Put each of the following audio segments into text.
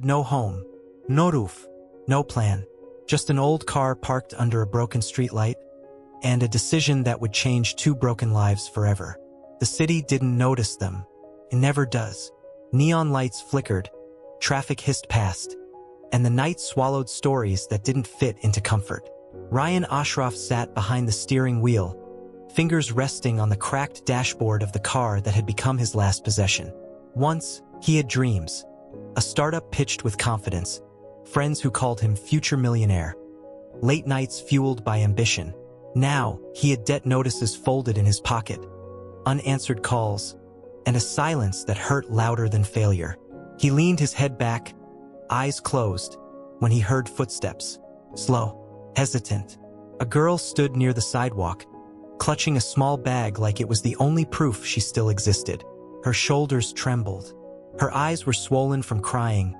had no home, no roof, no plan, just an old car parked under a broken streetlight, and a decision that would change two broken lives forever. The city didn't notice them. It never does. Neon lights flickered, traffic hissed past, and the night swallowed stories that didn't fit into comfort. Rayan Ashraf sat behind the steering wheel, fingers resting on the cracked dashboard of the car that had become his last possession. Once, he had dreams. A startup pitched with confidence, friends who called him future millionaire, late nights fueled by ambition. Now, he had debt notices folded in his pocket, unanswered calls, and a silence that hurt louder than failure. He leaned his head back, eyes closed, when he heard footsteps. Slow, hesitant. A girl stood near the sidewalk, clutching a small bag like it was the only proof she still existed. Her shoulders trembled. Her eyes were swollen from crying,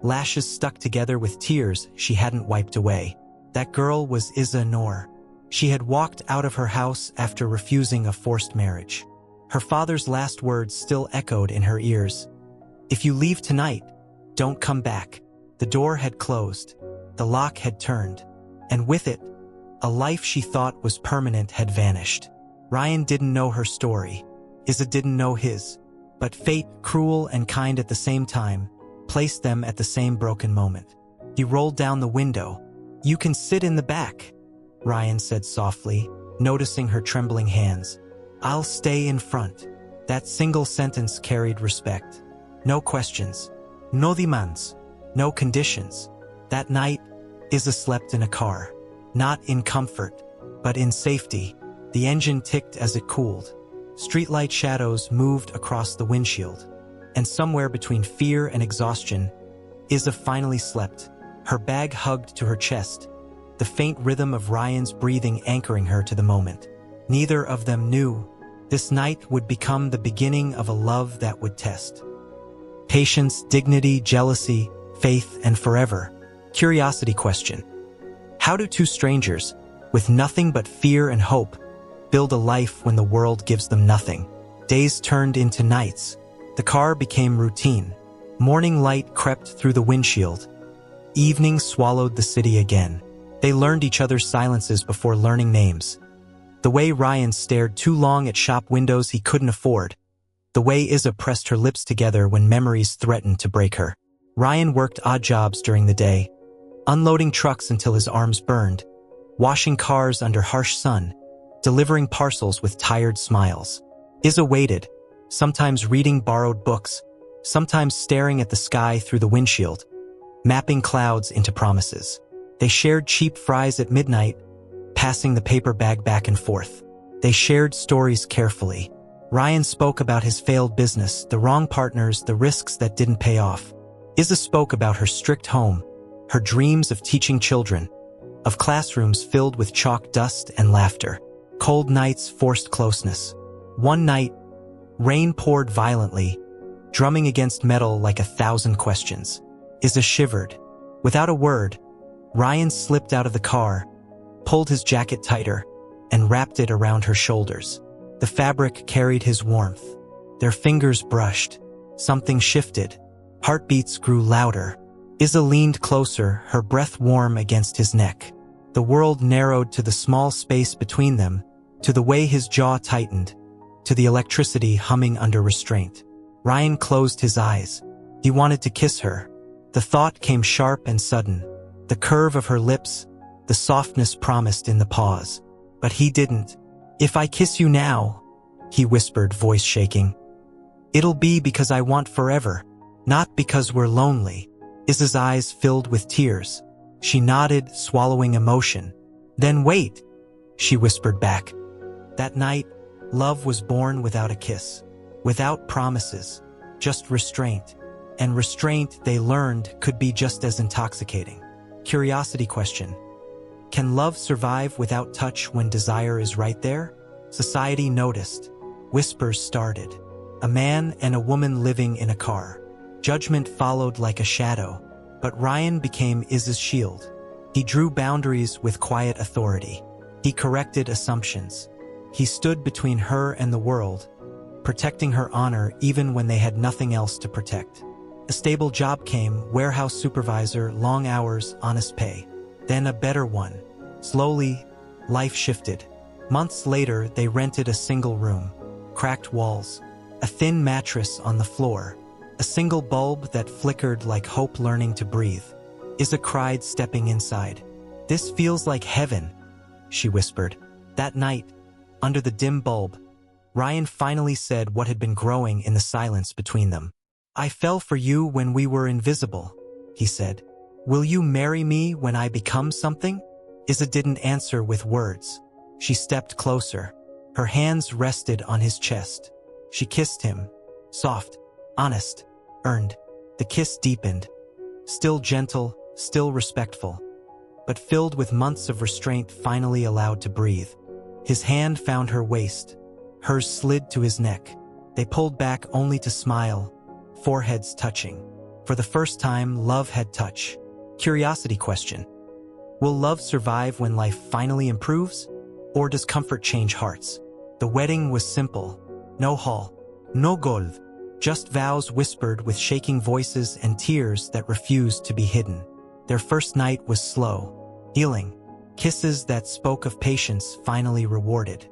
lashes stuck together with tears she hadn't wiped away. That girl was Izza Noor. She had walked out of her house after refusing a forced marriage. Her father's last words still echoed in her ears. "If you leave tonight, don't come back." The door had closed. The lock had turned. And with it, a life she thought was permanent had vanished. Rayan didn't know her story. Izza didn't know his. But fate, cruel and kind at the same time, placed them at the same broken moment. He rolled down the window. "You can sit in the back," Rayan said softly, noticing her trembling hands. "I'll stay in front." That single sentence carried respect. No questions, no demands, no conditions. That night, Izza slept in a car. Not in comfort, but in safety. The engine ticked as it cooled. Streetlight shadows moved across the windshield. And somewhere between fear and exhaustion, Izza finally slept, her bag hugged to her chest, the faint rhythm of Rayan's breathing anchoring her to the moment. Neither of them knew this night would become the beginning of a love that would test patience, dignity, jealousy, faith, and forever. Curiosity question. How do two strangers, with nothing but fear and hope, build a life when the world gives them nothing? Days turned into nights. The car became routine. Morning light crept through the windshield. Evening swallowed the city again. They learned each other's silences before learning names. The way Rayan stared too long at shop windows he couldn't afford. The way Izza pressed her lips together when memories threatened to break her. Rayan worked odd jobs during the day, unloading trucks until his arms burned, washing cars under harsh sun, delivering parcels with tired smiles. Izza waited, sometimes reading borrowed books, sometimes staring at the sky through the windshield, mapping clouds into promises. They shared cheap fries at midnight, passing the paper bag back and forth. They shared stories carefully. Rayan spoke about his failed business, the wrong partners, the risks that didn't pay off. Izza spoke about her strict home, her dreams of teaching children, of classrooms filled with chalk dust and laughter. Cold nights forced closeness. One night, rain poured violently, drumming against metal like 1,000 questions. Izza shivered. Without a word, Rayan slipped out of the car, pulled his jacket tighter, and wrapped it around her shoulders. The fabric carried his warmth. Their fingers brushed. Something shifted. Heartbeats grew louder. Izza leaned closer, her breath warm against his neck. The world narrowed to the small space between them, to the way his jaw tightened, to the electricity humming under restraint. Rayan closed his eyes. He wanted to kiss her. The thought came sharp and sudden. The curve of her lips, the softness promised in the pause. But he didn't. "If I kiss you now," he whispered, voice shaking, "it'll be because I want forever, not because we're lonely." Izza's eyes filled with tears. She nodded, swallowing emotion. "Then wait," she whispered back. That night, love was born without a kiss, without promises, just restraint. And restraint, they learned, could be just as intoxicating. Curiosity question. Can love survive without touch when desire is right there? Society noticed. Whispers started. A man and a woman living in a car. Judgment followed like a shadow, but Rayan became Izza's shield. He drew boundaries with quiet authority. He corrected assumptions. He stood between her and the world, protecting her honor even when they had nothing else to protect. A stable job came, warehouse supervisor, long hours, honest pay. Then a better one. Slowly, life shifted. Months later, they rented a single room. Cracked walls, a thin mattress on the floor, a single bulb that flickered like hope learning to breathe. Izza cried, stepping inside. "This feels like heaven," she whispered. That night, under the dim bulb, Rayan finally said what had been growing in the silence between them. "I fell for you when we were invisible," he said. "Will you marry me when I become something?" Izza didn't answer with words. She stepped closer. Her hands rested on his chest. She kissed him. Soft, honest, earned. The kiss deepened. Still gentle, still respectful, but filled with months of restraint finally allowed to breathe. His hand found her waist. Hers slid to his neck. They pulled back only to smile, foreheads touching. For the first time, love had touch. Curiosity question. Will love survive when life finally improves? Or does comfort change hearts? The wedding was simple. No hall, no gold, just vows whispered with shaking voices and tears that refused to be hidden. Their first night was slow, healing. Kisses that spoke of patience finally rewarded.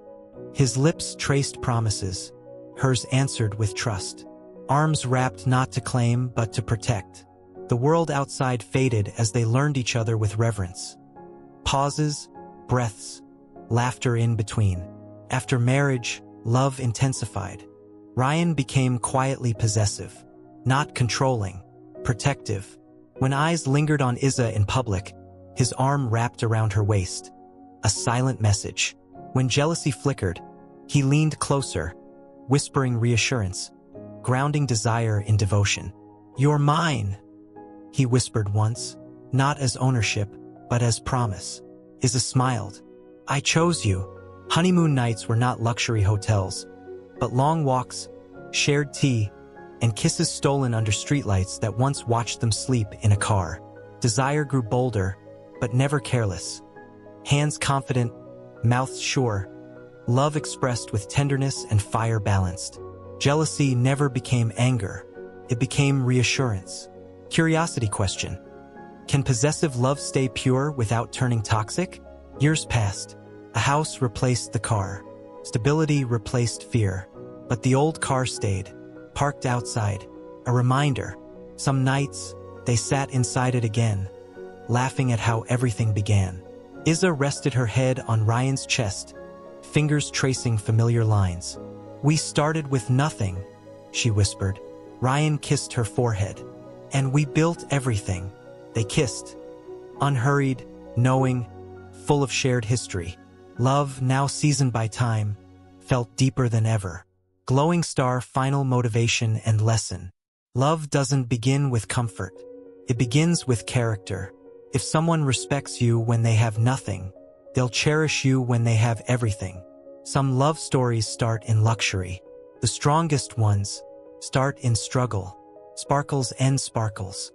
His lips traced promises. Hers answered with trust. Arms wrapped not to claim but to protect. The world outside faded as they learned each other with reverence. Pauses, breaths, laughter in between. After marriage, love intensified. Rayan became quietly possessive, not controlling, protective. When eyes lingered on Izza in public, his arm wrapped around her waist. A silent message. When jealousy flickered, he leaned closer, whispering reassurance, grounding desire in devotion. "You're mine," he whispered once, not as ownership, but as promise. Izza smiled. "I chose you." Honeymoon nights were not luxury hotels, but long walks, shared tea, and kisses stolen under streetlights that once watched them sleep in a car. Desire grew bolder, but never careless. Hands confident, mouths sure. Love expressed with tenderness and fire balanced. Jealousy never became anger. It became reassurance. Curiosity question. Can possessive love stay pure without turning toxic? Years passed. A house replaced the car. Stability replaced fear. But the old car stayed, parked outside. A reminder. Some nights, they sat inside it again, laughing at how everything began. Izza rested her head on Rayan's chest, fingers tracing familiar lines. "We started with nothing," she whispered. Rayan kissed her forehead. "And we built everything." They kissed, unhurried, knowing, full of shared history. Love, now seasoned by time, felt deeper than ever. Glowing star, final motivation and lesson. Love doesn't begin with comfort. It begins with character. If someone respects you when they have nothing, they'll cherish you when they have everything. Some love stories start in luxury. The strongest ones start in struggle. Sparkles and sparkles.